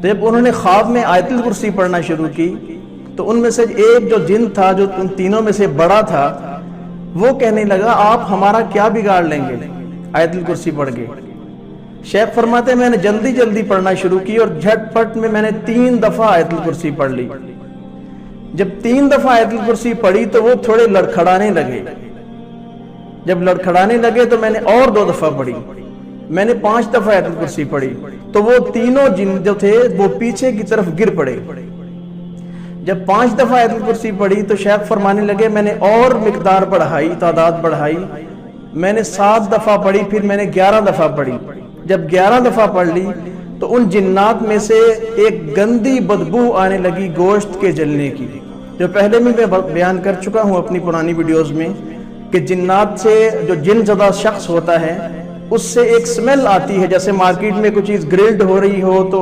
تو جب انہوں نے خواب میں آیت الکرسی پڑھنا شروع کی تو ان میں سے ایک جو جن تھا جو ان تینوں میں سے بڑا تھا وہ کہنے لگا آپ ہمارا کیا بگاڑ لیں گے آیت الکرسی پڑھ کے۔ شیخ فرماتے ہیں میں نے جلدی جلدی پڑھنا شروع کی اور جھٹ پٹ میں نے 3 دفعہ آیت الکرسی پڑھ لی۔ جب 3 دفعہ آیت الکرسی پڑھی تو وہ تھوڑے لڑکھڑانے لگے، جب لڑکھڑانے لگے تو میں نے اور 2 دفعہ پڑھی، میں نے 5 دفعہ آیت الکرسی پڑھی تو وہ تینوں جن جو تھے وہ پیچھے کی طرف گر پڑے۔ جب 5 دفعہ آیت الکرسی پڑھی تو شیخ فرمانے لگے میں نے اور مقدار بڑھائی، تعداد بڑھائی، میں نے 7 دفعہ پڑھی، پھر میں نے 11 دفعہ پڑھی۔ جب 11 دفعہ پڑھ لی تو ان جنات میں سے ایک گندی بدبو آنے لگی گوشت کے جلنے کی، جو پہلے میں بیان کر چکا ہوں اپنی پرانی ویڈیوز میں کہ جنات سے جو جن زدہ شخص ہوتا ہے اس سے ایک سمیل آتی ہے، جیسے مارکیٹ میں کوئی چیز گرلڈ ہو رہی ہو تو